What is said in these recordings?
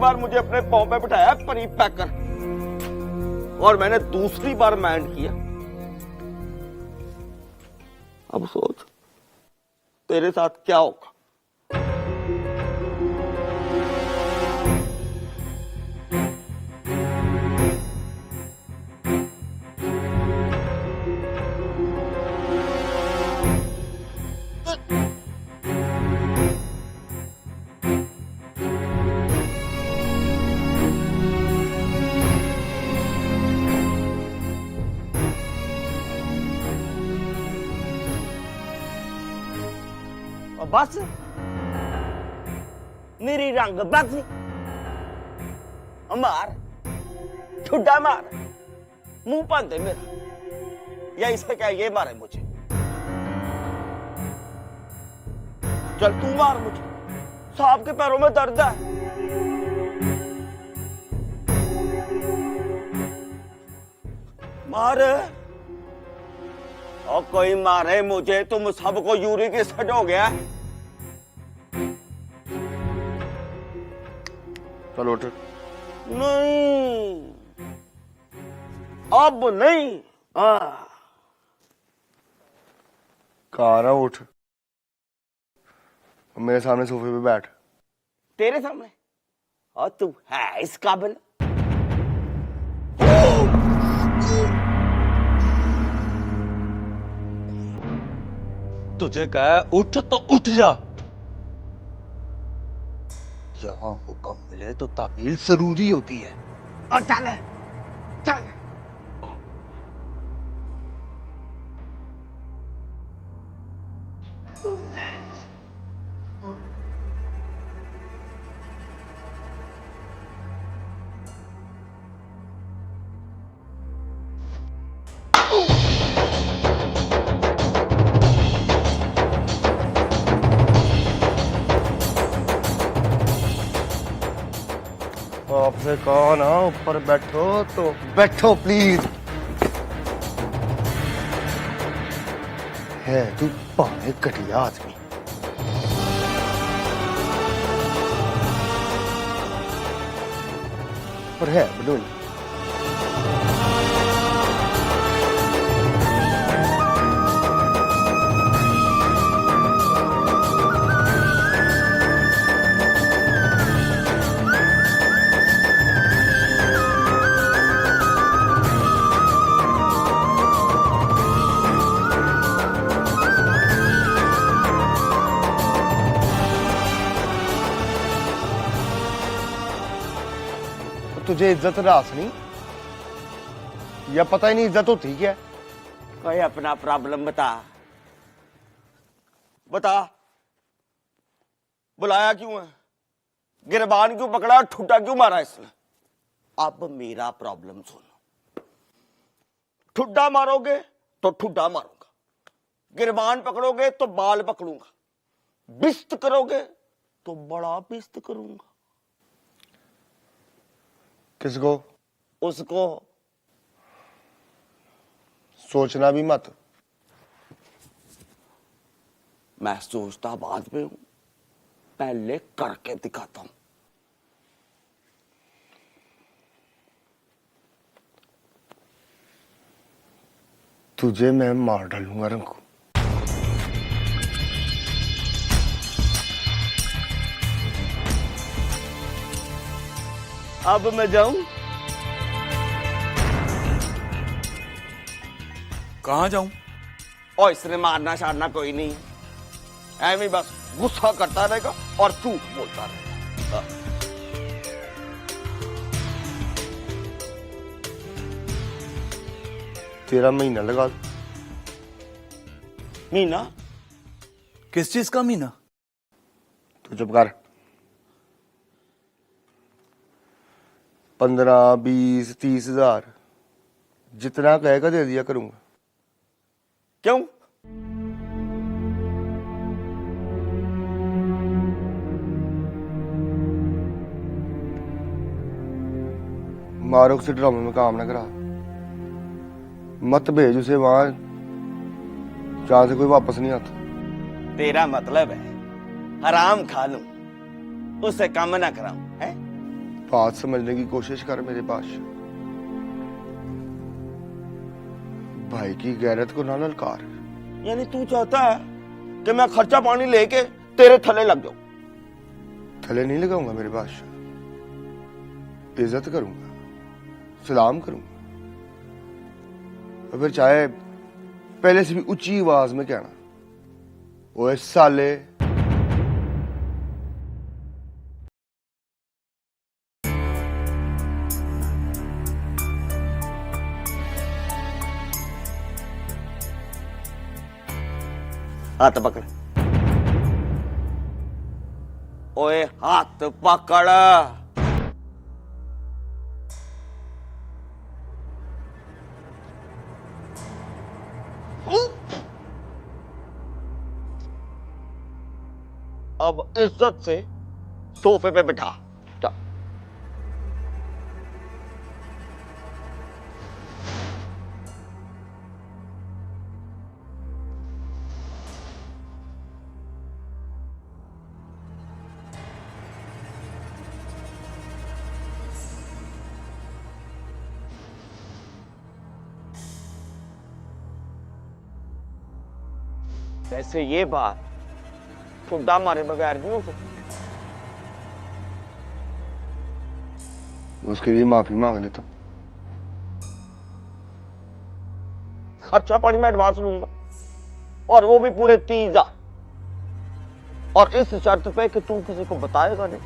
बार मुझे अपने पांव पे बिठाया परी पैकर, और मैंने दूसरी बार माइंड किया। अब सोच तेरे साथ क्या होगा। बस मेरी रंग बस मार, ठुड्डा मार, मुंह पांदे मेरा, या इसे क्या ये मारे मुझे। चल तू मार मुझे, सांप के पैरों में दर्द है। मार, और कोई मारे मुझे, तुम सबको यूरिक एसिड हो गया। चलो उठ। नहीं, अब नहीं। कारा उठ, मेरे सामने सोफे पे बैठ। तेरे सामने? और तू है इस काबिल? तुझे कहा उठ तो उठ जा। जहां हुक्म मिले तो तामील जरूरी होती है। और चल चल। आपसे कहा ना ऊपर बैठो तो बैठो प्लीज। है तू भावे घटिया आदमी। पर है बडोई। तुझे इज्जत रास नहीं, या पता ही नहीं इज्जत होती क्या? कोई अपना प्रॉब्लम बता, बता। बुलाया क्यों है? गिरबान क्यों पकड़ा? ठुड्डा क्यों मारा इसने? अब मेरा प्रॉब्लम सुन। ठुड्डा मारोगे तो ठुड्डा मारूंगा, गिरबान पकड़ोगे तो बाल पकड़ूंगा, बिस्त करोगे तो बड़ा बिस्त करूंगा। किसको? उसको। सोचना भी मत। मैं सोचता बाद में हूं, पहले करके दिखाता हूं। तुझे मैं मार डालूंगा रंगू। अब मैं जाऊं? कहां जाऊं? और इसने मारना शारना कोई नहीं, ऐਵੇਂ बस गुस्सा करता रहेगा और झूठ बोलता रहेगा। तेरा महीना लगा। मीना? किस चीज का मीना? तू चुप कर। 15, 20, 30 हजार जितना कहेगा दे दिया करूंगा। क्यों? मारूक से ड्रामे में काम ना करा। मत भेज उसे वहां जहां से कोई वापस नहीं आता। तेरा मतलब है हराम खा लूं, उसे काम ना कराऊं, है? बात समझने की कोशिश कर मेरे बादशाह। भाई की गैरत को ना ललकार। यानी तू चाहता है कि मैं खर्चा पानी लेके तेरे थले लग जाऊं? थले नहीं लगाऊंगा मेरे बादशाह, इज्जत करूंगा, सलाम करूंगा, और फिर चाहे पहले से भी ऊंची आवाज में कहना, ओए साले। हाथ पकड़। ओए हाथ पकड़। अब इज्जत से सोफे पे बिठा। चल। वैसे ये बात ठुड्डा मारे बगैर नहीं हो सकती। उसके लिए माफी मांग लेता हूं। खर्चा पानी मैं एडवांस लूंगा, और वो भी पूरे 30,000, और इस शर्त पे कि तू किसी को बताएगा नहीं।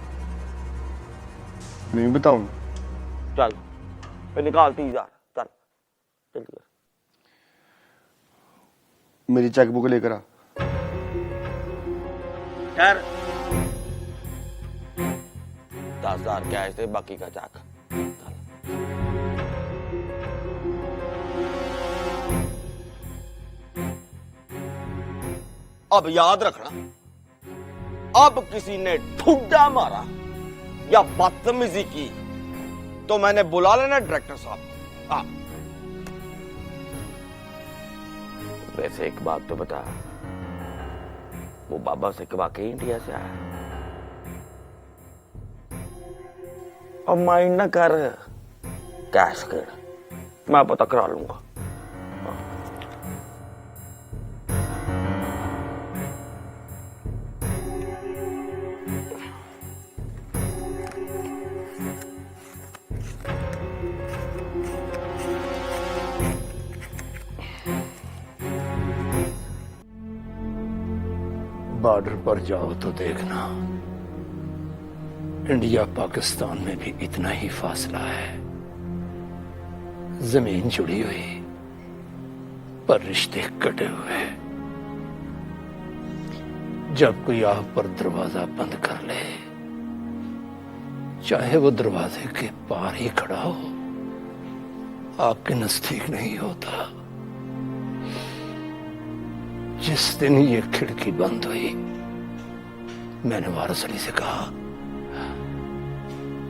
नहीं बताऊंगा। चल पे निकाल 30,000। चल जल्दी कर। मेरी चेकबुक लेकर आ। खैर 10,000 कैश दे, बाकी का चेक। अब याद रखना, अब किसी ने ठुड्डा मारा या बदतमीजी की तो मैंने बुला लेना डायरेक्टर साहब। हाँ, वैसे एक बात तो बता, वो बाबा से वाकई इंडिया से आया? अब माइंड ना कर, कैश कर, मैं पता करा लूंगा। बॉर्डर पर जाओ तो देखना, इंडिया पाकिस्तान में भी इतना ही फासला है। जमीन जुड़ी हुई पर रिश्ते कटे हुए। जब कोई आप पर दरवाजा बंद कर ले, चाहे वो दरवाजे के पार ही खड़ा हो, आपके नजदीक नहीं होता। जिस दिन ये खिड़की बंद हुई, मैंने वारिस अली से कहा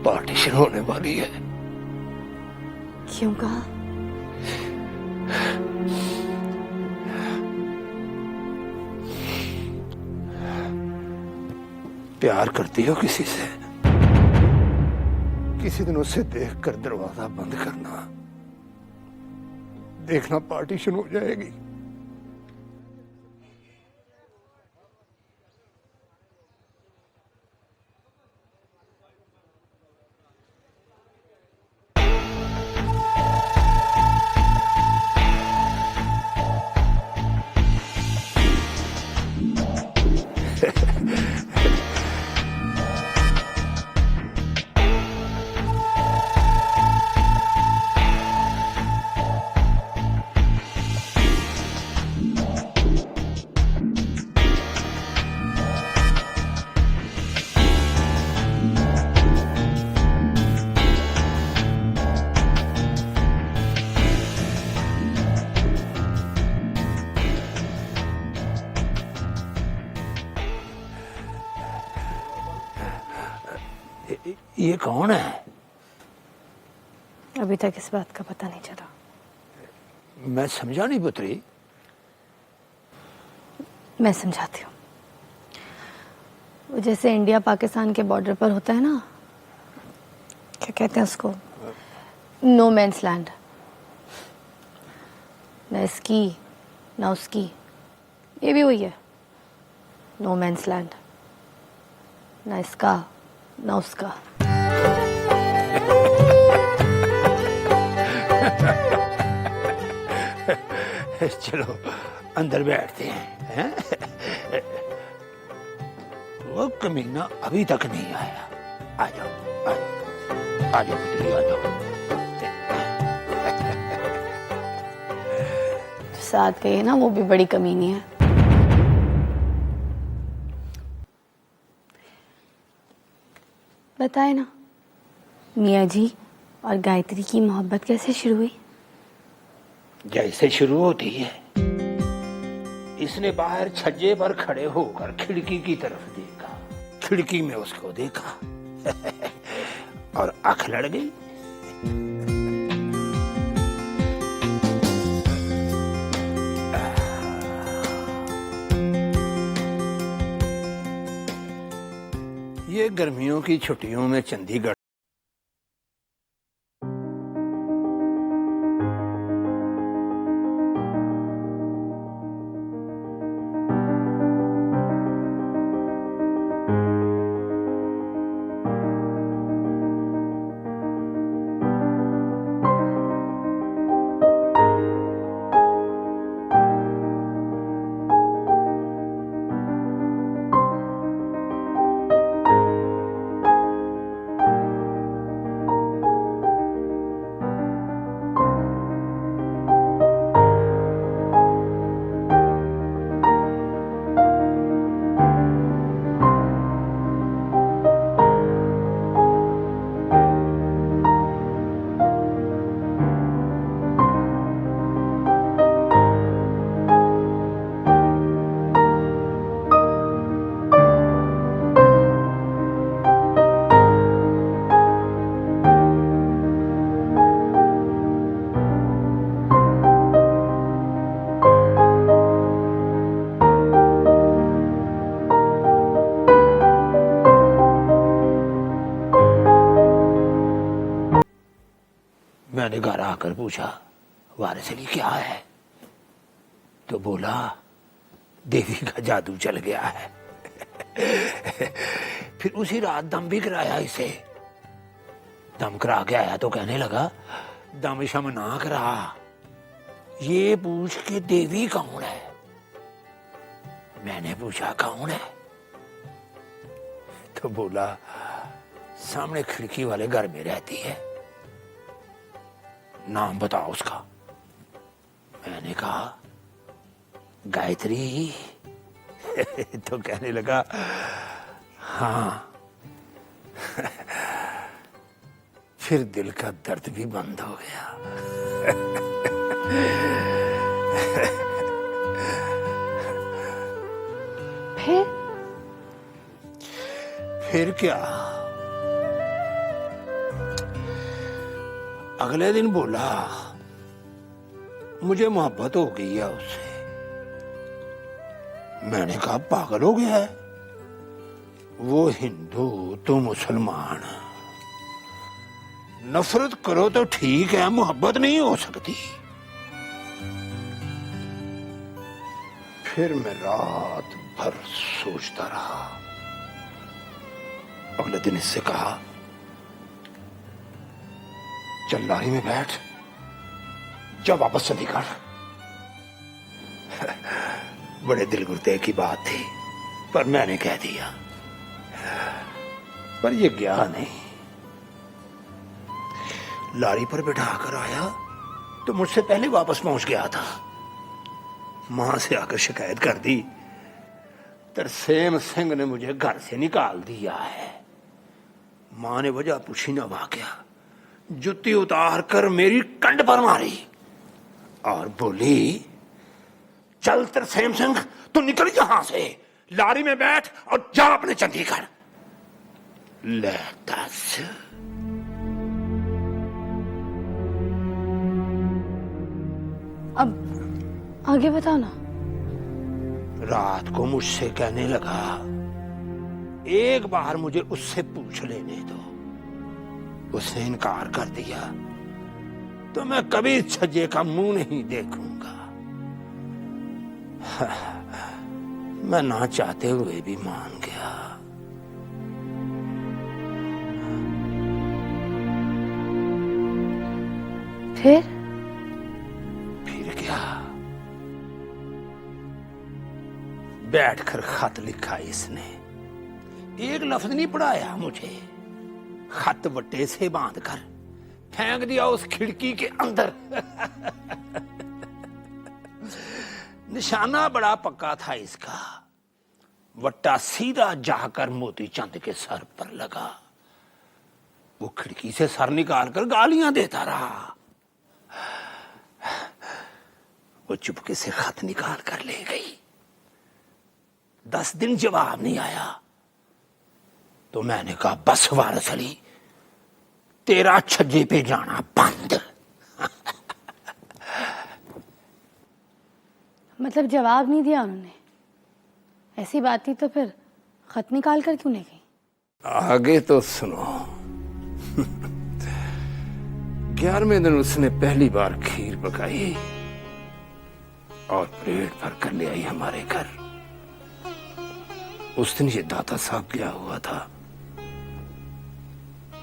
पार्टीशन होने वाली है। क्यों कहा? प्यार करती हो किसी से, किसी दिन उसे देखकर दरवाजा बंद करना, देखना पार्टीशन हो जाएगी। ये कौन है? अभी तक इस बात का पता नहीं चला। मैं समझा नहीं पुत्री। मैं समझाती हूँ। वो जैसे इंडिया पाकिस्तान के बॉर्डर पर होता है ना, क्या कहते हैं उसको, नो मैंस लैंड। ना इसकी ना उसकी, ये भी वही है, नो मैंस लैंड। ना इसका ना उसका। चलो अंदर बैठते हैं, हैं? वो कमीना अभी तक नहीं आया। आ जाओ आ जाओ आ जाओ पुतली, आ जाओ। साथ गई है ना, वो भी बड़ी कमीनी है। बताए ना, मियाँ जी और गायत्री की मोहब्बत कैसे शुरू हुई? जैसे शुरू होती है, इसने बाहर छज्जे पर खड़े होकर खिड़की की तरफ देखा, खिड़की में उसको देखा और आंख लड़ गई। ये गर्मियों की छुट्टियों में चंडीगढ़ मैंने घर आकर पूछा, वारिस अली क्या है? तो बोला, देवी का जादू चल गया है। फिर उसी रात दम भी कराया इसे। दम करा के आया तो कहने लगा, दम शम ना करा, ये पूछ के देवी कौन है? मैंने पूछा कौन है? तो बोला, सामने खिड़की वाले घर में रहती है, नाम बताओ उसका। मैंने कहा, गायत्री। तो कहने लगा, हाँ। फिर दिल का दर्द भी बंद हो गया। फिर क्या, अगले दिन बोला, मुझे मोहब्बत हो गई है उससे। मैंने कहा, पागल हो गया है? वो हिंदू, तो मुसलमान। नफरत करो तो ठीक है, मोहब्बत नहीं हो सकती। फिर मैं रात भर सोचता रहा। अगले दिन इससे कहा, चल लारी में बैठ, जब वापस चंडीगढ़। बड़े दिल गुर्दे की बात थी, पर मैंने कह दिया। पर ये गया नहीं। लारी पर बिठाकर आया तो मुझसे पहले वापस पहुंच गया था। मां से आकर शिकायत कर दी, तरसेम सिंह ने मुझे घर से निकाल दिया है। मां ने वजह पूछी ना वाकया, जुत्ती उतार कर मेरी कंड पर मारी और बोली, चल तरसेम सिंह, तू निकल यहां से, लारी में बैठ और जा अपने चंडीगढ़। ले दस। अब आगे बताओ ना। रात को मुझसे कहने लगा, एक बार मुझे उससे पूछ लेने दो। उसने इनकार कर दिया तो मैं कभी छज्जे का मुंह नहीं देखूंगा। मैं ना चाहते हुए भी मान गया। फिर क्या? बैठकर खत लिखा इसने, एक लफ्ज नहीं पढ़ाया मुझे। खत वट्टे से बांधकर फेंक दिया उस खिड़की के अंदर। निशाना बड़ा पक्का था इसका। वट्टा सीधा जाकर मोती चंद के सर पर लगा। वो खिड़की से सर निकालकर गालियां देता रहा। वो चुपके से खत निकाल कर ले गई। 10 दिन जवाब नहीं आया तो मैंने कहा बस वारस अली, तेरा छज्जे पे जाना बंद। मतलब जवाब नहीं दिया उन्होंने? ऐसी बात थी तो फिर खत निकाल कर क्यों नहीं गई? आगे तो सुनो। 11वें दिन उसने पहली बार खीर पकाई और पेट भर कर ले आई हमारे घर। उस दिन ये दाता साहब गया हुआ था।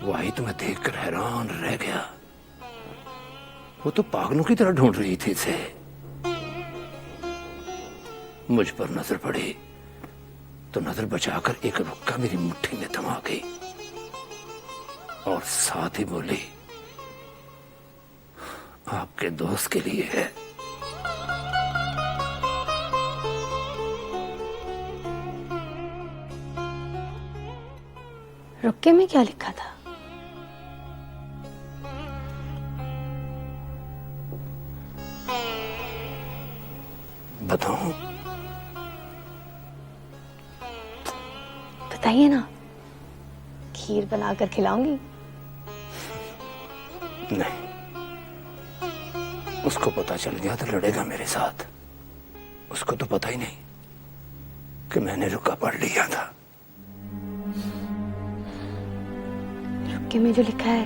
वो आई तो मैं देखकर हैरान रह गया। वो तो पागलों की तरह ढूंढ रही थी इसे। मुझ पर नजर पड़ी तो नजर बचाकर एक रुक्का मेरी मुट्ठी में थमा गई और साथ ही बोली, आपके दोस्त के लिए है। रुक्के में क्या लिखा था? बताऊं? बताइए ना, खीर बनाकर खिलाऊंगी। नहीं, उसको पता चल गया तो लड़ेगा मेरे साथ। उसको तो पता ही नहीं कि मैंने रुक्का पढ़ लिया था। रुक्के में जो लिखा है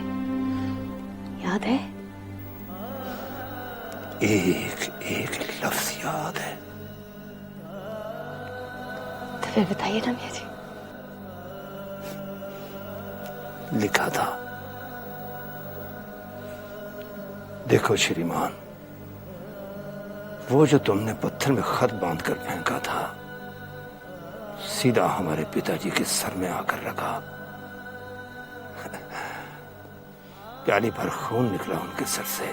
याद है? एक एक लफ्ज याद है। तो फिर बताइए ना मियां जी। लिखा था, देखो श्रीमान, वो जो तुमने पत्थर में खत बांधकर फेंका था सीधा हमारे पिताजी के सर में आकर लगा। प्याली भर खून निकला उनके सर से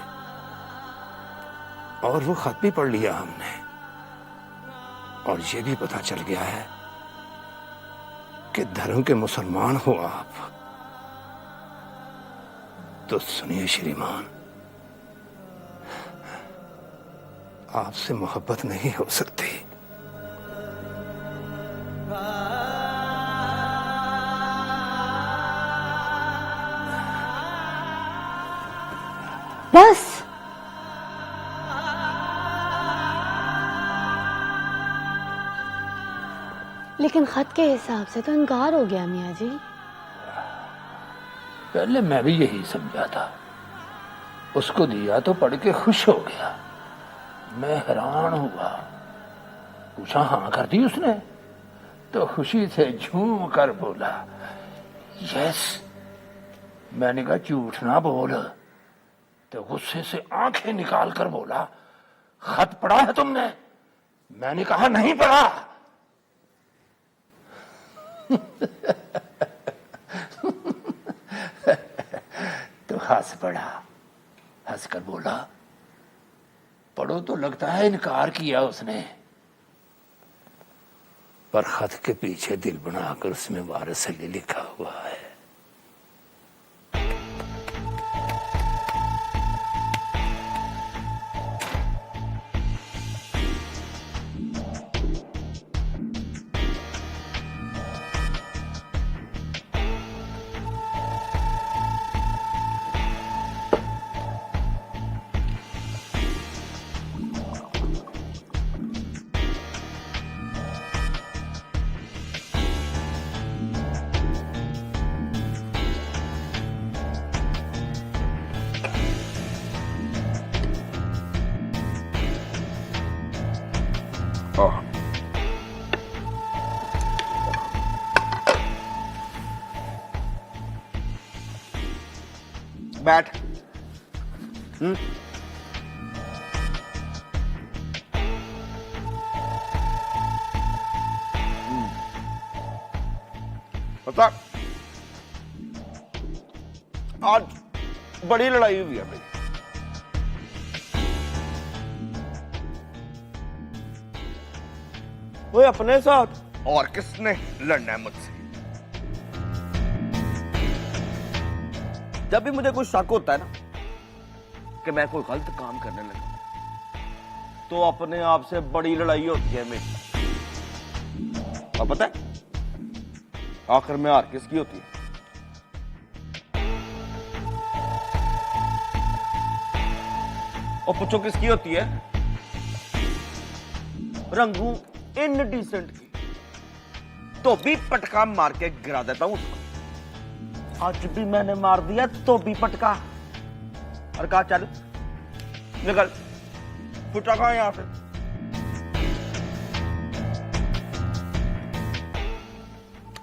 और वो खत भी पढ़ लिया हमने। और ये भी पता चल गया है कि धर्म के मुसलमान हो आप। तो सुनिए श्रीमान, आपसे मोहब्बत नहीं हो सकती। बस लेकिन खत के हिसाब से तो इनकार हो गया मियां जी। पहले मैं भी यही समझा था। उसको दिया तो पढ़ के खुश हो गया। मैं हैरान हुआ। पूछा हाँ कर दी उसने तो खुशी से झूम कर बोला यस। मैंने कहा झूठ ना बोल। तो गुस्से से आंखें निकाल कर बोला खत पढ़ा है तुमने? मैंने कहा नहीं पढ़ा। तो हंस पड़ा। हंसकर बोला पढ़ो तो लगता है इनकार किया उसने, पर खत के पीछे दिल बनाकर उसमें वारिस अली लिखा हुआ है। बैठ। पता आज बड़ी लड़ाई हुई है मेरी। वो अपने साथ और किसने लड़ना है मुझसे। जब भी मुझे कुछ शक होता है ना कि मैं कोई गलत काम करने लगा तो अपने आप से बड़ी लड़ाई होती है मेरी। और पता है आखिर में हार किसकी होती है? और पूछो किसकी होती है? रंगू इनडिसेंट की। तो भी पटका मार के गिरा देता हूं उसको। आज भी मैंने मार दिया तो भी पटका और कहा चल निकल, फुटा कहां यहां से।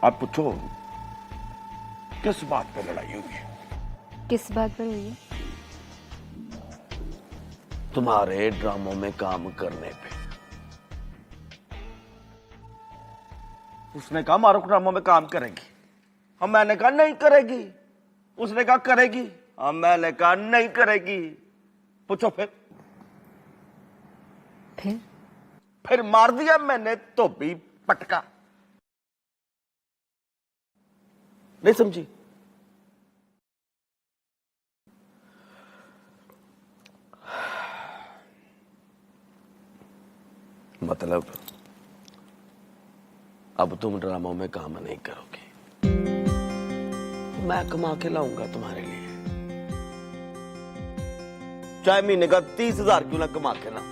आप पूछो किस बात पे लड़ाई हुई है? किस बात पर हुई है? तुम्हारे ड्रामों में काम करने पे। उसने कहा मारो ड्रामों में काम करेगी। हम मैंने कहा नहीं करेगी। उसने कहा करेगी। हम मैंने कहा नहीं करेगी। पूछो फिर मार दिया मैंने तो भी पटका। नहीं समझी? मतलब अब तुम ड्रामों में काम नहीं करोगे, मैं कमा के लाऊंगा तुम्हारे लिए। चाहे महीने का 30,000 क्यों ना कमा के ला।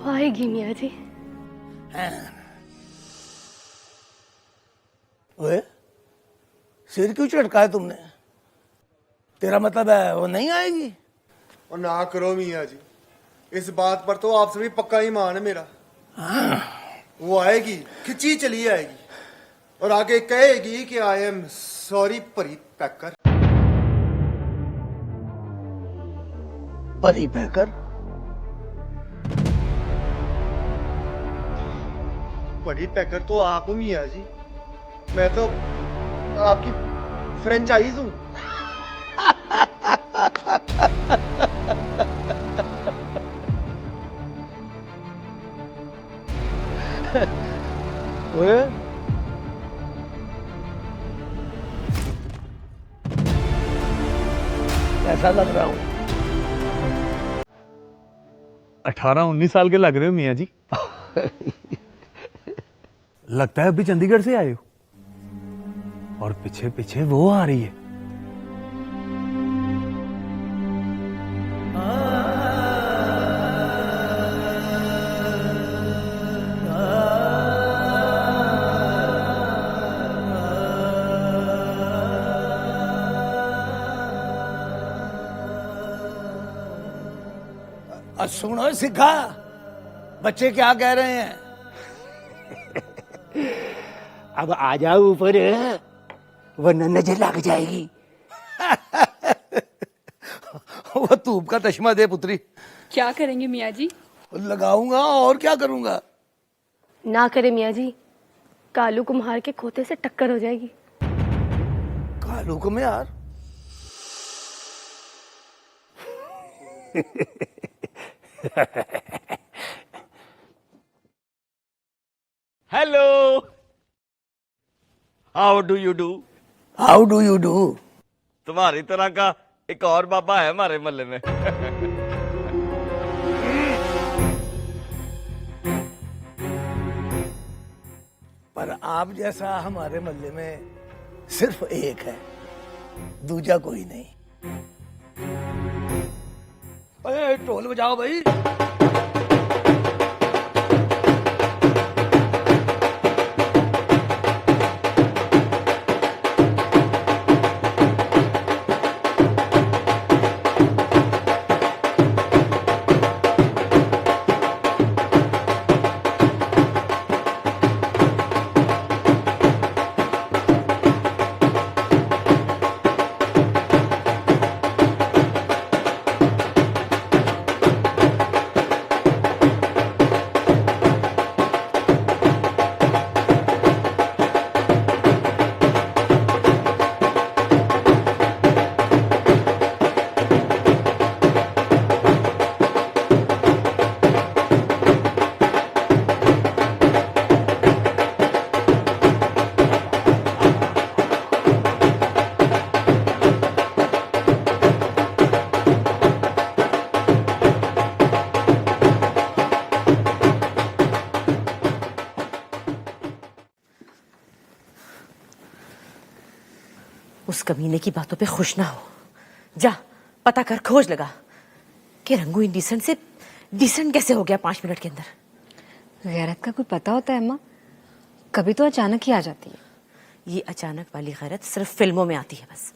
आएगी मियाँ जी। ओए, सिर क्यों झटका है तुमने? तेरा मतलब है वो नहीं आएगी? और ना करो मियाँ जी, इस बात पर तो आपसे भी पक्का ईमान है मेरा। वो आएगी, खिंची चली आएगी और आगे कहेगी कि आई एम सॉरी परी पैकर। परी पैकर बड़ी पैकर तो आप हूँ मियाँ जी, मैं तो आपकी फ्रेंचाइज हूँ। ओए कैसा लग रहा हूँ? 18-19 साल के लग रहे हो मियाँ जी। लगता है अभी चंडीगढ़ से आए हो और पीछे पीछे वो आ रही है। सुनो सिखा, बच्चे क्या कह रहे हैं? अब आ जाओ ऊपर, वरना नजर लग जाएगी। वो धूप का चश्मा दे पुत्री। क्या करेंगे मियाँ जी? लगाऊंगा और क्या करूंगा। ना करे मियाँ जी, कालू कुम्हार के खोते से टक्कर हो जाएगी। कालू को मैं यार hello, how do you do? How do you do? तुम्हारी तरह का एक और बाबा है हमारे मोहल्ले में। पर आप जैसा हमारे मोहल्ले में सिर्फ एक है, दूजा कोई नहीं। अरे ढोल बजाओ भाई। उस कमीने की बातों पे खुश ना हो। जा पता कर, खोज लगा कि रंगू इंडिसेंट से डिसेंट कैसे हो गया 5 मिनट के अंदर। गैरत का कोई पता होता है अम्मा? कभी तो अचानक ही आ जाती है। ये अचानक वाली गैरत सिर्फ फिल्मों में आती है बस,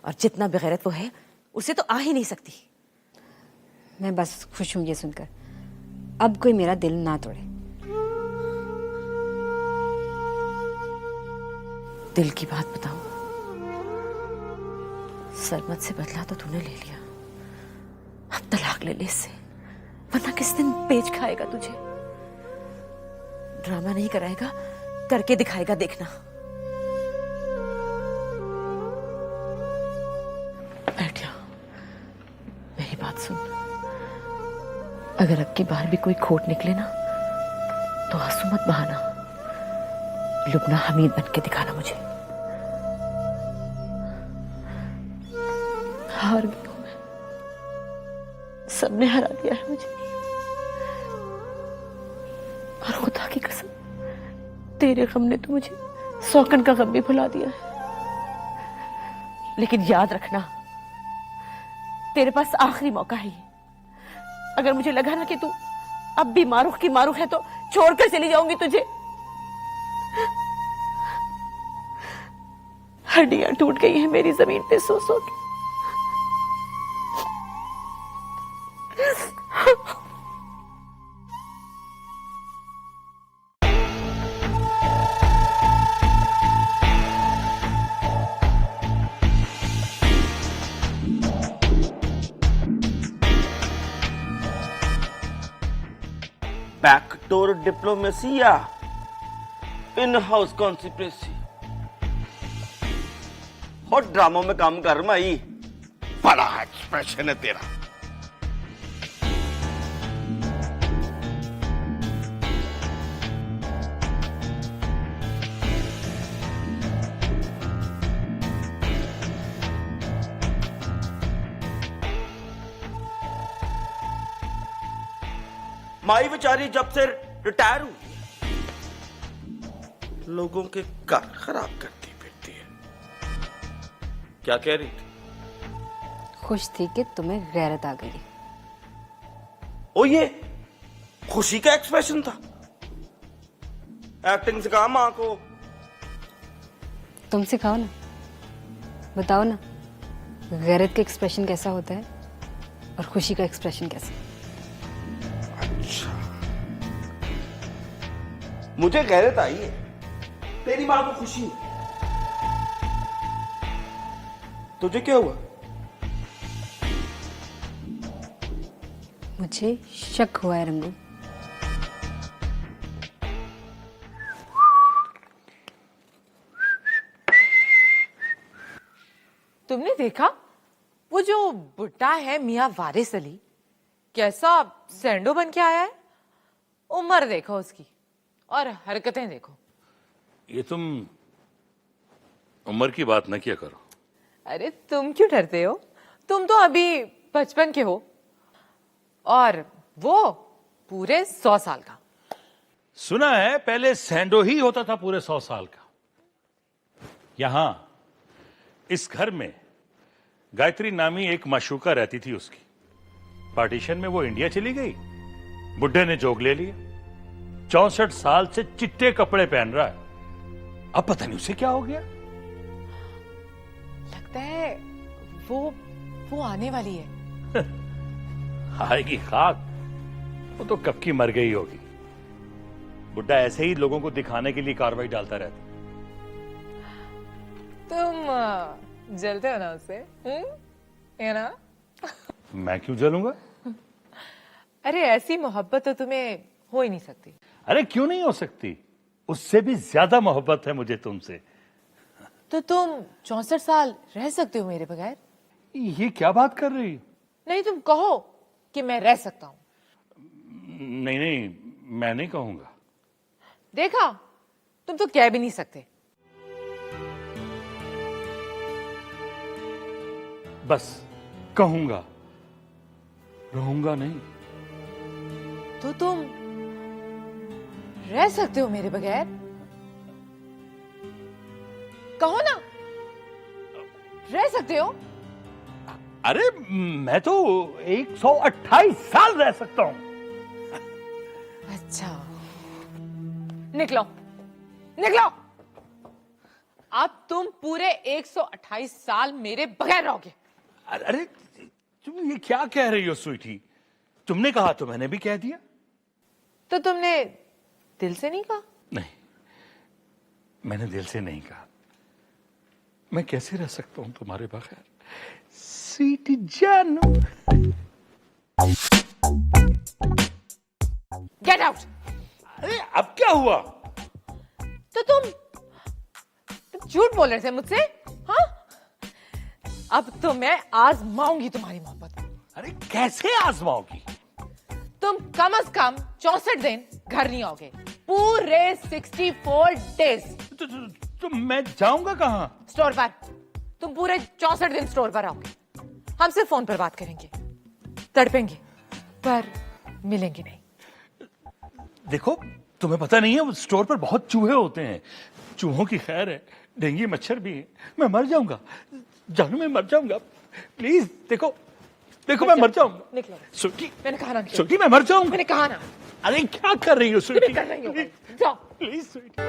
और जितना बेगैरत वो है उसे तो आ ही नहीं सकती। मैं बस खुश हूँ ये सुनकर, अब कोई मेरा दिल ना तोड़े। दिल की बात बताऊं, सरमत से बदला तो तूने ले लिया, अब तलाक ले ले इससे, वरना किस दिन पेच खाएगा तुझे। ड्रामा नहीं कराएगा, करके दिखाएगा, देखना। बैठ जा, मेरी बात सुन। अगर अब की बार भी कोई खोट निकले ना तो आंसू मत बहाना, लुबना हमीद बन के दिखाना मुझे। हार गई हूं मैं, सबने हरा दिया है मुझे, और खुदा की कसम तेरे गम ने तो मुझे सौकन का गम भी भुला दिया है। लेकिन याद रखना, तेरे पास आखिरी मौका है ये। अगर मुझे लगा ना कि तू अब भी मारूख की मारूख है तो छोड़कर चली जाऊंगी तुझे। हड्डियां टूट गई हैं मेरी जमीन पे सो सो के। बैकडोर डिप्लोमेसी या इन हाउस कॉन्स्पिरेसी? और ड्रामों में काम कर माई, बड़ा एक्सप्रेशन है तेरा। माई बेचारी जब से रिटायर हुई लोगों के घर खराब करती फिरती है। क्या कह रही थी? खुश थी कि तुम्हें गैरत आ गई। ओ ये खुशी का एक्सप्रेशन था? एक्टिंग सिखा मां को। तुम सिखाओ ना, बताओ ना गैरत का एक्सप्रेशन कैसा होता है और खुशी का एक्सप्रेशन कैसा। मुझे गैरत आई है, तेरी मां को खुशी हुई। तुझे क्या हुआ? मुझे शक हुआ है रंगू। तुमने देखा वो जो बुड्ढा है मियां वारिस अली कैसा सैंडो बन के आया है? उम्र देखो उसकी और हरकतें देखो। ये तुम उम्र की बात न किया करो। अरे तुम क्यों डरते हो? तुम तो अभी 55 के हो और वो पूरे 100 साल का। सुना है पहले सैंडो ही होता था पूरे 100 साल का। यहां इस घर में गायत्री नामी एक माशूका रहती थी उसकी। पार्टीशन में वो इंडिया चली गई, बुड्ढे ने जोग ले लिया। 64 साल से चिट्टे कपड़े पहन रहा है। अब पता नहीं उसे क्या हो गया। लगता है वो आने वाली है। आएगी खाक, वो तो कब की मर गई होगी। बुड्ढा ऐसे ही लोगों को दिखाने के लिए कार्रवाई डालता रहता। तुम जलते हो ना उससे, है ना? मैं क्यों जलूंगा? अरे ऐसी मोहब्बत तो तुम्हें हो ही नहीं सकती। अरे क्यों नहीं हो सकती? उससे भी ज्यादा मोहब्बत है मुझे तुमसे। तो तुम 64 साल रह सकते हो मेरे बगैर? ये क्या बात कर रही हो? नहीं, तुम कहो कि मैं रह सकता हूं। नहीं नहीं, मैं नहीं कहूंगा। देखा, तुम तो कह भी नहीं सकते। बस कहूंगा, रहूंगा नहीं। तो तुम रह सकते हो मेरे बगैर? कहो ना, रह सकते हो? अरे मैं तो 128 साल रह सकता हूं। अच्छा, निकलो निकलो। अब तुम पूरे 128 साल मेरे बगैर रहोगे। अरे तुम ये क्या कह रही हो स्वीटी? तुमने कहा तो मैंने भी कह दिया। तो तुमने दिल से नहीं कहा? नहीं, मैंने दिल से नहीं कहा। मैं कैसे रह सकता हूं तुम्हारे बगैर स्वीटी जानू। Get out. अरे अब क्या हुआ? तो तुम झूठ बोल रहे थे मुझसे, हाँ? अब तो मैं आजमाऊंगी तुम्हारी मोहब्बत को। अरे कैसे आजमाओगी? तुम कम से कम 64 दिन घर नहीं आओगे, पूरे 64 डेज। तो मैं जाऊंगा कहां? स्टोर पर। तुम पूरे 64 दिन स्टोर पर आओगे। हमसे फोन पर बात करेंगे, तड़पेंगे, पर मिलेंगे नहीं। देखो, तुम्हें पता नहीं है वो स्टोर पर बहुत चूहे होते हैं। चूहों की खैर है, डेंगू मच्छर भी है। मैं मर जाऊंगा जानू, मैं मर जाऊंगा। प्लीज देखो देखो, मैं मर जाऊंगा। निकलो। स्वीटी, मैंने कहा ना। स्वीटी मैं मर जाऊंगा। मैंने कहा ना। अरे क्या कर रही हो स्वीटी? कर रही हो, जाओ। प्लीज स्वीटी।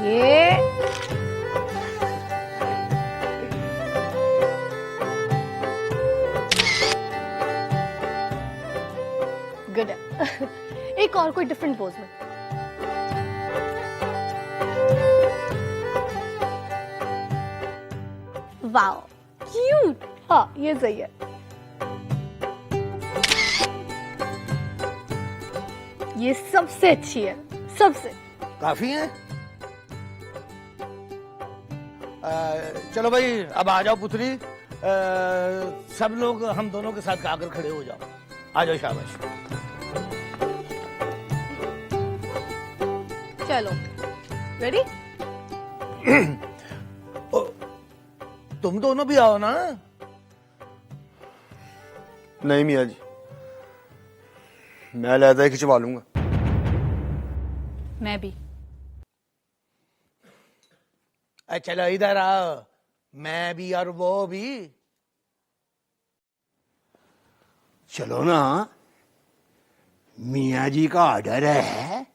ये गुड है। एक और कोई डिफरेंट पोज में। Wow cute. हाँ ये सही है। ये सबसे अच्छी है, सबसे। काफी है। चलो भाई अब आ जाओ पुत्री। सब लोग हम दोनों के साथ आकर खड़े हो जाओ। आ जाओ, शाबाश। चलो, रेडी? तुम दोनों भी आओ ना। नहीं मियाँ जी, मैं लहदा ही खिंचवा लूंगा। मैं भी। चलो इधर आओ, मैं भी और वो भी। चलो ना, मियाँ जी का ऑर्डर है।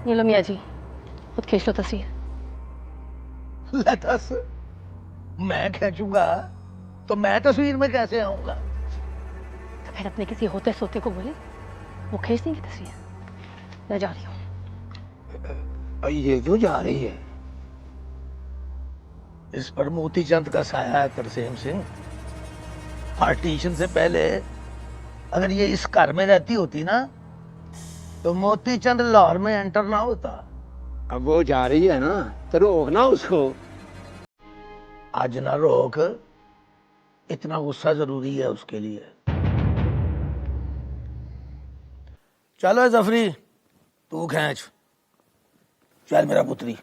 ये लो मियाँ जी, खुद खींच लो तस्वीर। दस, मैं खींचूंगा तो मैं तस्वीर में कैसे आऊंगा? तो फिर अपने किसी होते सोते को बोले, वो खींच देंगे तस्वीर। मैं जा रही हूँ। ये क्यों जा रही है? इस पर मोती चंद का साया है तरसेम सिंह। पार्टीशन से पहले अगर ये इस घर में रहती होती ना, तो मोती चंद लाहौर में एंटर ना होता। अब वो जा रही है ना, तो रोक ना उसको। आज ना रोक, इतना गुस्सा जरूरी है उसके लिए। चलो जफरी, तू खींच। चल मेरा पुत्री।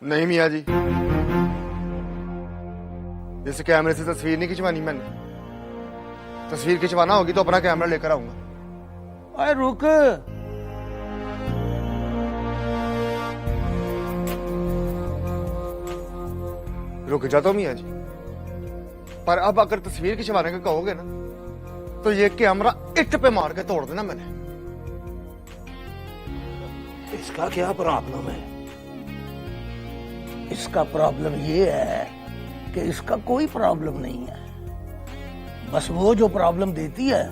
नहीं मियाँ जी, इस कैमरे से तस्वीर नहीं खिंचवानी मैंने। तस्वीर खिंचवाना होगी तो अपना कैमरा लेकर आऊंगा। अरे रुक, रुक जाता हूँ मियाँ जी, पर अब अगर तस्वीर खिंचवाने का कहोगे ना, तो ये कैमरा इट पे मार के तोड़ देना मैंने। इसका क्या प्रॉब्लम है? इसका प्रॉब्लम ये है कि इसका कोई प्रॉब्लम नहीं है। बस वो जो प्रॉब्लम देती है,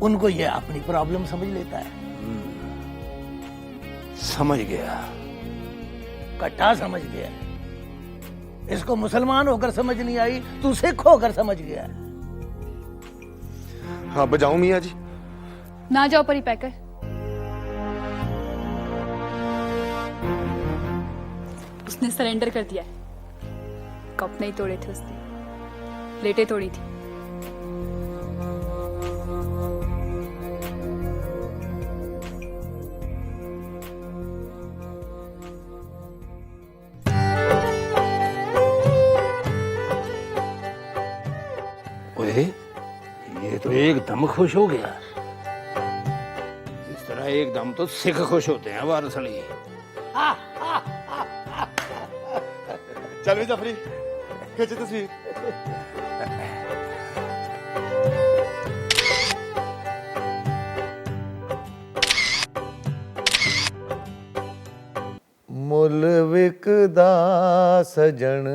उनको ये अपनी प्रॉब्लम समझ लेता है। समझ गया, कट्टा समझ गया। इसको मुसलमान होकर समझ नहीं आई, तू सिख होकर समझ गया। हाँ बजाऊं मियाँ जी? ना जाओ परी पैकर। उसने सरेंडर कर दिया है। कप नहीं तोड़े थे उसने, प्लेटें तोड़ी थी। ओए, ये तो एकदम खुश हो गया। इस तरह एकदम तो सिख खुश होते हैं वारस अली। चल भी जफरी, खींच तस्वीर। मुल विकदा सजन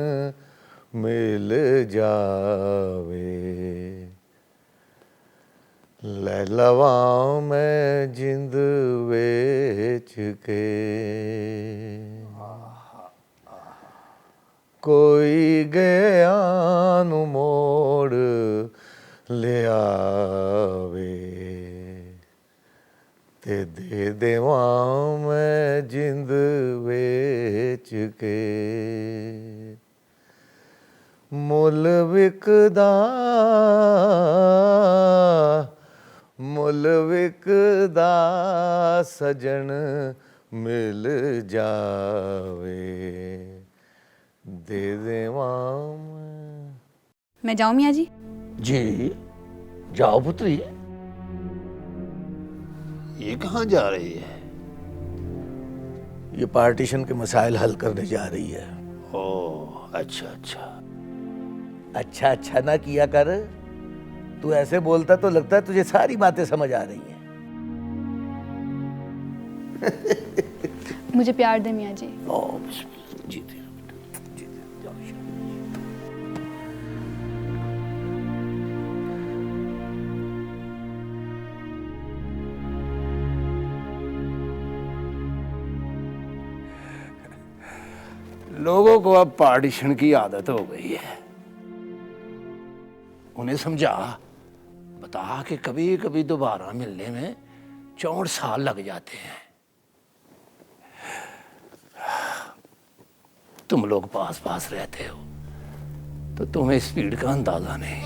मिल जावे, ले लवां मैं जिंद वेच के। कोई गया नु मोड़ ले आवे, ते दे देवां मैं जिंद वेच के। मुल विकदा मुल विकदा सजन मिल जावे दे देवां मैं जाऊं मियाँ जी? जी जाओ पुत्री। ये कहाँ जा रही है? ये पार्टीशन के मसाइल हल करने जा रही है। ओह अच्छा अच्छा। अच्छा अच्छा ना किया कर, तू ऐसे बोलता तो लगता है तुझे सारी बातें समझ आ रही हैं। मुझे प्यार दे मियाँ जी। ओह बिस्मिल्लाह, जीते रहो बेटा, जीते रहो, जाओ शाबाश। लोगों को अब पार्टीशन की आदत हो गई है। उन्हें समझा, बता कि कभी कभी दोबारा मिलने में 64 साल लग जाते हैं। तुम लोग पास पास रहते हो तो तुम्हें स्पीड का अंदाजा नहीं।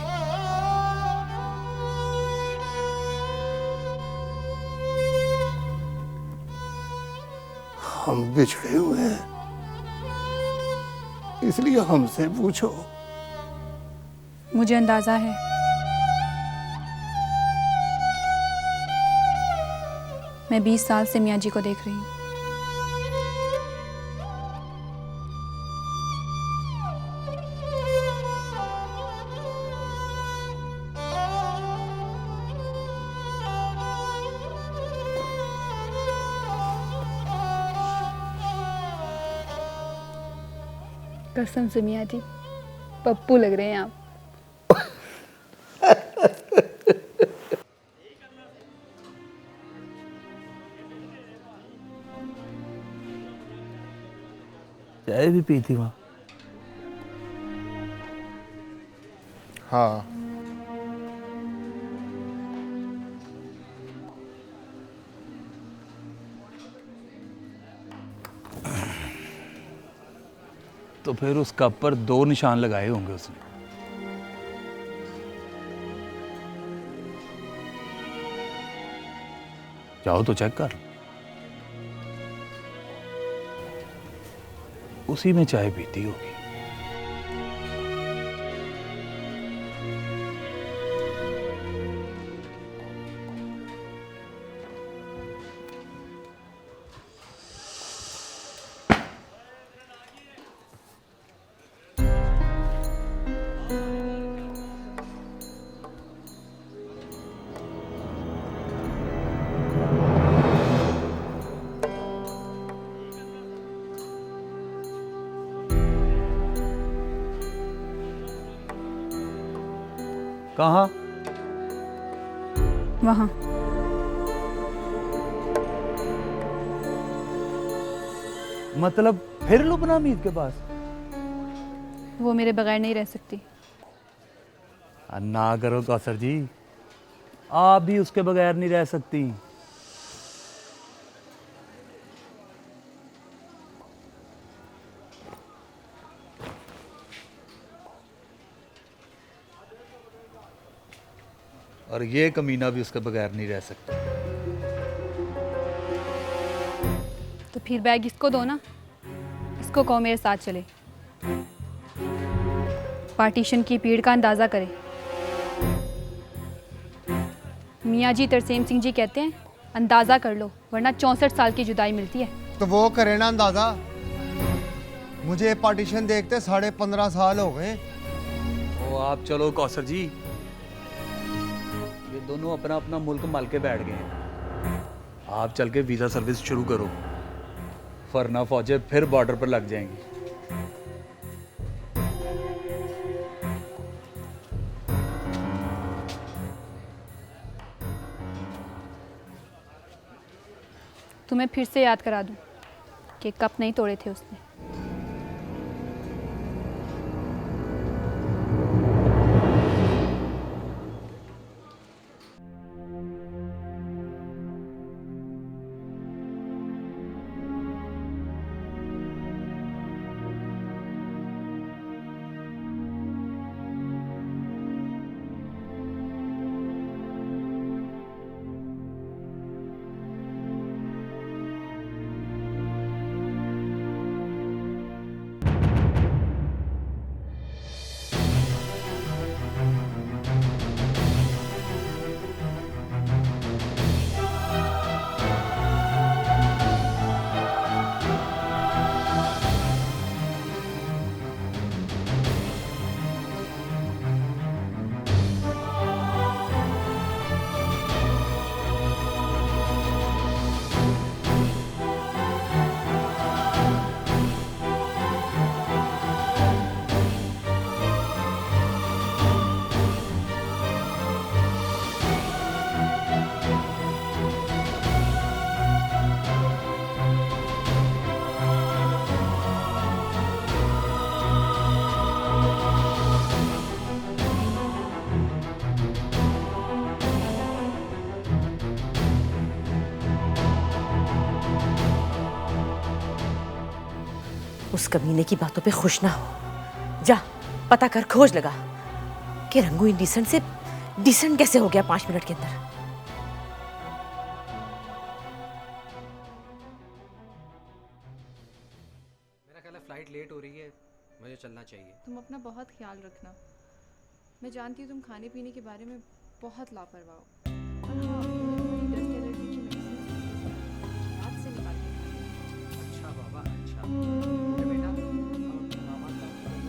हम बिछड़े हुए हैं, इसलिए हमसे पूछो। मुझे अंदाजा है। मैं 20 साल से मियाँ जी को देख रही हूँ। कसम से मियाँ जी, पप्पू लग रहे हैं आप। चाय भी पी थी वहाँ? हाँ तो फिर उस कप पर 2 निशान लगाए होंगे उसने। जाओ तो चेक कर। उसी में चाय पीती होगी। कहाँ? वहाँ। मतलब फिर लुबना हमीद के पास? वो मेरे बगैर नहीं रह सकती। ना करो कौसर जी, आप भी उसके बगैर नहीं रह सकती। और ये कमीना भी उसके बगैर नहीं रह सकता। तो फिर बैग इसको दो ना, इसको कहो मेरे साथ चले, पार्टीशन की पीड़ का अंदाजा करे। मियाँ जी तरसेम सिंह जी कहते हैं अंदाजा कर लो वरना 64 साल की जुदाई मिलती है। तो वो करे ना अंदाजा। मुझे पार्टीशन देखते 15.5 साल हो गए। ओ आप चलो कौसर जी, ये दोनों अपना अपना मुल्क मल के बैठ गए हैं। आप चल के वीज़ा सर्विस शुरू करो, वरना फौजें फिर बॉर्डर पर लग जाएंगी। तुम्हें फिर से याद करा दूं कि कप नहीं तोड़े थे उसने। कमीने की बातों पे खुश ना हो। जा पता कर, खोज लगा कि रंगू इंडिसेंट से डिसेंट कैसे हो गया 5 मिनट के अंदर। मेरा ख्याल है फ्लाइट लेट हो रही है, मुझे चलना चाहिए। तुम अपना बहुत ख्याल रखना। मैं जानती हूँ तुम खाने पीने के बारे में बहुत लापरवाह हो। और हाँ, मुझे डस्ट एलर्जी की मेडिसिन याद से निकाल के खानी। अच्छा बाबा, अच्छा। अरे बेटा, अब मामा का ख्याल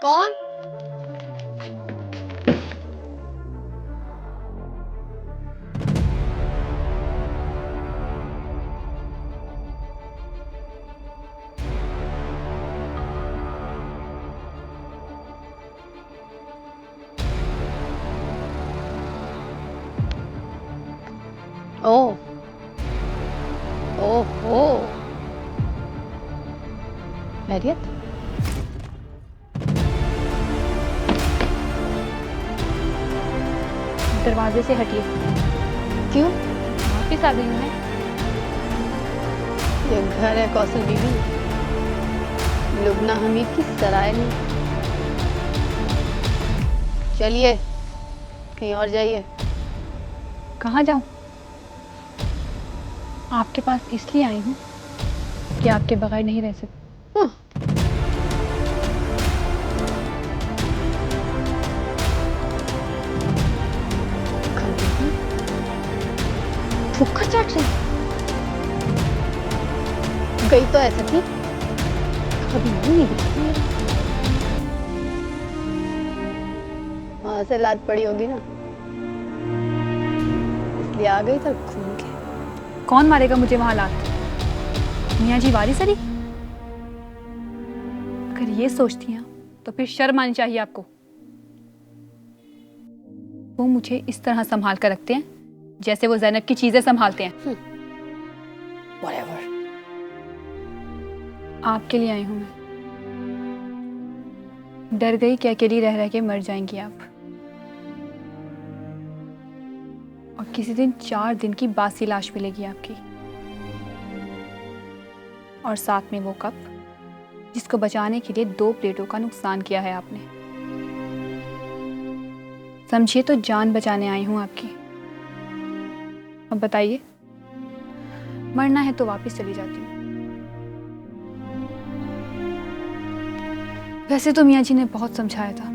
कौन? ओह ओहो, खैरियत? दरवाजे से हटिए। क्यों? वापिस आ गई हूँ मैं। ये घर है कौशल बीबी, लुबना हमीद की सराय नहीं। चलिए कहीं और जाइए। कहाँ जाऊँ? आपके पास इसलिए आई हूँ कि आपके बगैर नहीं रह सकती। फुक्का चाट रही गई तो ऐसा थी, कभी नहीं दिखती है। वहां से लात पड़ी होगी ना, इसलिए आ गई था घूम के। कौन मारेगा मुझे वहां लात? मियाँ जी वारी सरी? अगर ये सोचती हैं तो फिर शर्म आनी चाहिए आपको। वो मुझे इस तरह संभाल कर रखते हैं जैसे वो ज़ैनब की चीजें संभालते हैं। Whatever. आपके लिए आई हूं मैं। डर गई कि अकेली रह रह के मर जाएंगी आप। और किसी दिन 4 दिन की बासी लाश मिलेगी आपकी, और साथ में वो कप जिसको बचाने के लिए 2 प्लेटों का नुकसान किया है आपने। समझिए तो जान बचाने आई हूं आपकी। अब बताइए, मरना है तो वापस चली जाती हूँ। वैसे तो मियाँ जी ने बहुत समझाया था,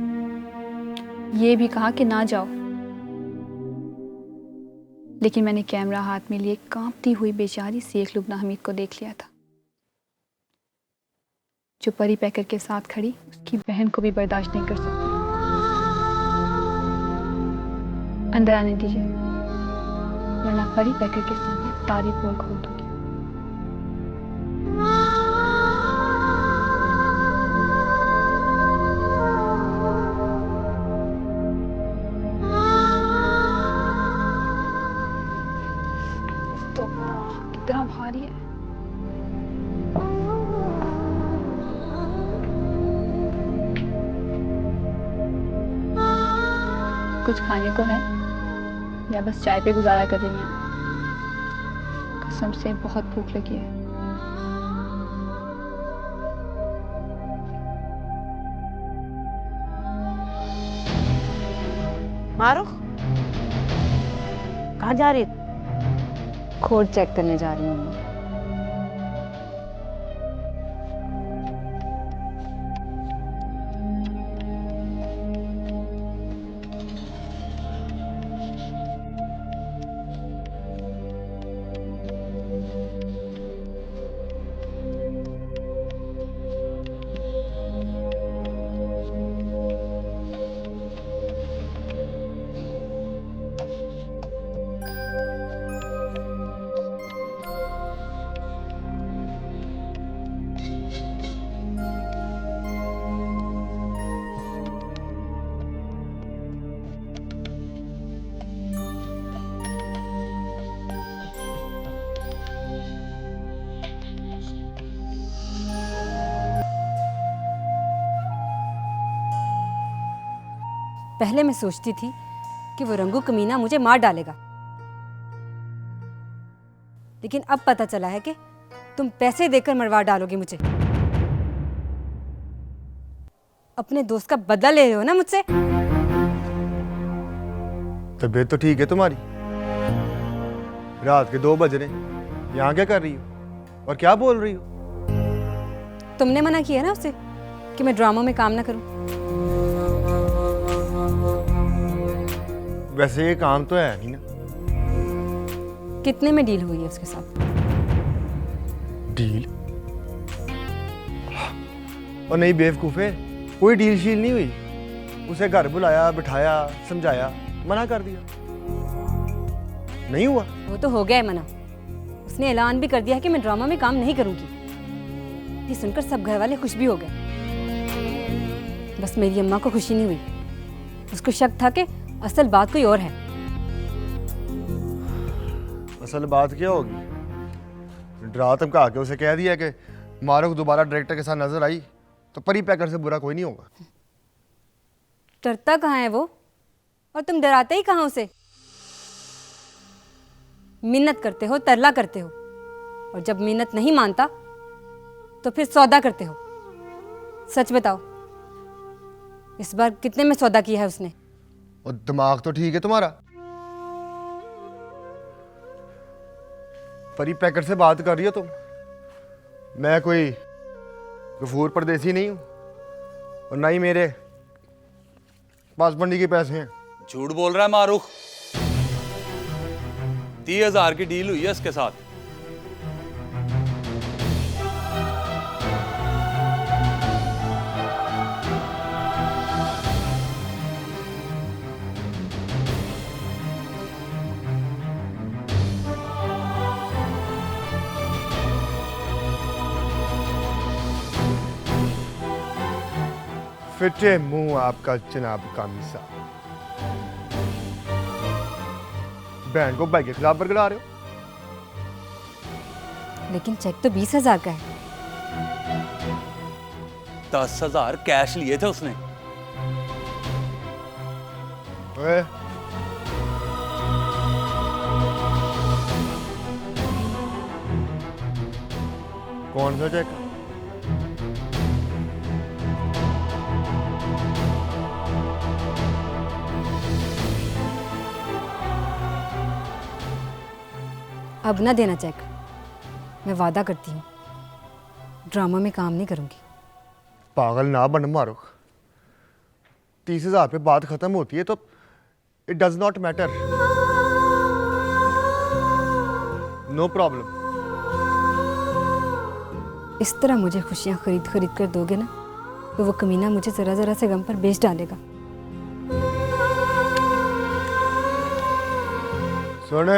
ये भी कहा कि ना जाओ, लेकिन मैंने कैमरा हाथ में लिए कांपती हुई बेचारी शेख लुबना हमीद को देख लिया था, जो परी पैकर के साथ खड़ी उसकी बहन को भी बर्दाश्त नहीं कर सकती। अंदर आने दीजिए, वरना परी पैकर के सामने सारी पोल खोल दूंगी। तो कितना भारी है। कुछ खाने को है या बस चाय पे गुजारा कर रही हैं? कसम से बहुत भूख लगी है। मारुख, कहाँ जा रही? खोज चेक करने जा रही हूँ अम्मा। पहले मैं सोचती थी कि वो रंगू कमीना मुझे मार डालेगा, लेकिन अब पता चला है कि तुम पैसे देकर मरवा डालोगे मुझे। अपने दोस्त का बदला ले रहे हो ना मुझसे। तबीयत तो ठीक है तुम्हारी? रात के 2 बज रहे, यहाँ क्या कर रही हो और क्या बोल रही हो? तुमने मना किया ना उसे कि मैं ड्रामा में काम ना करूं। वैसे ये काम तो है नहीं ना। कितने में डील हुई है उसके साथ? डील? और नहीं बेवकूफे, कोई डील शील नहीं हुई। उसे घर बुलाया, बिठाया, समझाया, मना कर दिया। नहीं हुआ। वो तो हो गया है मना। उसने ऐलान भी कर दिया है कि मैं ड्रामा में काम नहीं करूंगी। ये सुनकर सब घर वाले खुश भी हो गए। बस मेरी अम्मा को खुशी नहीं हुई। उसको शक था कि असल बात कोई और है। असल बात क्या होगी? डरा धमका के उसे कह दिया कि मारुख दोबारा डायरेक्टर के साथ नजर आई तो परी पैकर से बुरा कोई नहीं होगा। डरता कहाँ है वो, और तुम डराते ही कहाँ उसे? मिन्नत करते हो, तरला करते हो, और जब मिन्नत नहीं मानता तो फिर सौदा करते हो। सच बताओ, इस बार कितने में सौदा किया है उसने? और दिमाग तो ठीक है तुम्हारा? परी पैकर से बात कर रही हो तुम? मैं कोई गफूर परदेसी नहीं हूं, और ना ही मेरे पास मंडी के पैसे हैं। झूठ बोल रहा है मारुख। 30,000 की डील हुई है इसके साथ। फिटे मुंह आपका जनाब कामिसा। बहन को भाई के खिलाफ बरगला रहे हो। लेकिन चेक तो 20,000 का है। 10,000 कैश लिए थे उसने। ओए, कौन सा चेक? अब ना देना चेक। मैं वादा करती हूँ ड्रामा में काम नहीं करूंगी। पागल ना बन मारुख। 30,000 पे बात खत्म होती है तो it does not matter. No problem. इस तरह मुझे खुशियाँ खरीद खरीद कर दोगे ना तो वो कमीना मुझे जरा जरा से गम पर बेच डालेगा। सुन,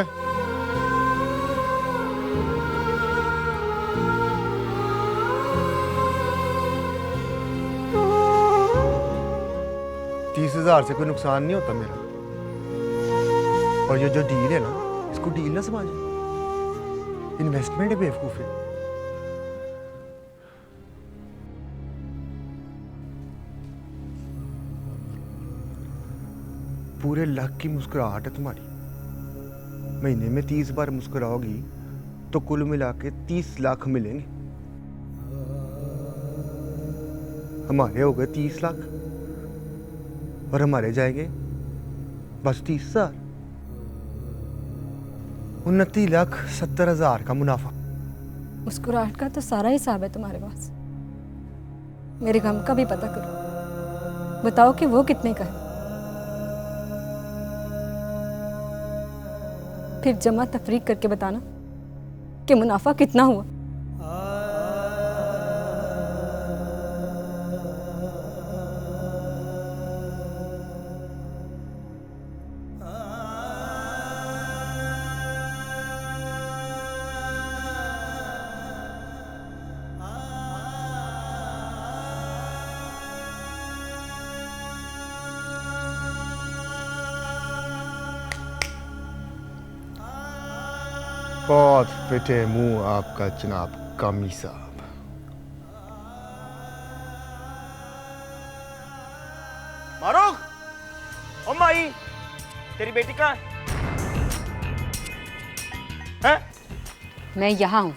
$30,000 से कोई नुकसान नहीं होता मेरा। और ये जो डील है ना, इसको डील ना समझे, इन्वेस्टमेंट है बेवकूफी। पूरे लाख की मुस्कुराहट है तुम्हारी। महीने में 30 बार मुस्कुराओगी तो कुल मिला के 30 लाख मिलेंगे। हमारे हो गए 30 लाख और हमारे जाएंगे बस 30,000। 29,70,000 का मुनाफा। मुस्कुराहट का तो सारा हिसाब है तुम्हारे पास। मेरे गम का भी पता करो, बताओ कि वो कितने का है, फिर जमा तफरीक करके बताना कि मुनाफा कितना हुआ। बहुत फिटे मुंह आपका जनाब कामी साहब। मारूक, ओ माई, तेरी बेटी कहाँ है? मैं यहाँ हूँ।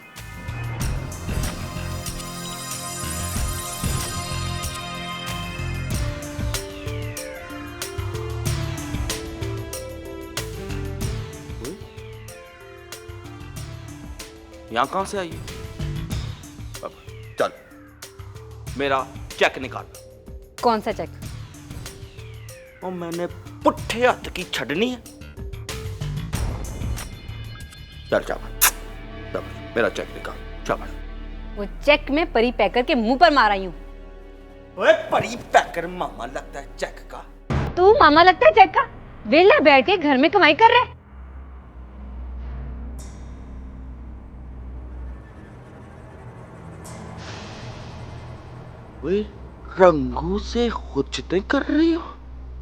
यहाँ कहाँ से आई? अब चल, मेरा चेक निकाल। कौन सा चेक? और मैंने पुट्ठे हाथ की छड़नी है। चल चाबा, मेरा चेक निकाल चाबा। वो चेक में परी पैकर के मुंह पर मार आई हूँ। ओए परी पैकर मामा लगता है चेक का। तू मामा लगता है चेक का? वेला बैठ के घर में कमाई कर रहे। वे रंगू से खुचते कर रही हो?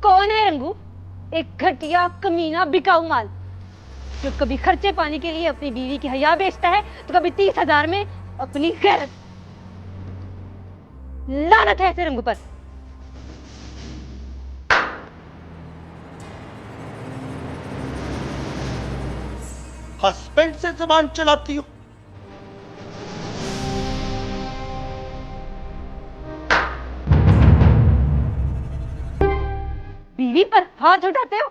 कौन है रंगू? एक घटिया कमीना बिकाऊ माल जो कभी खर्चे पाने के लिए अपनी बीवी की हया बेचता है तो कभी 30,000 में अपनी गैरत। लानत है ऐसे रंगू पर। हस्बैंड से जुबान चलाती हो? बीवी पर हाथ उठाते हो?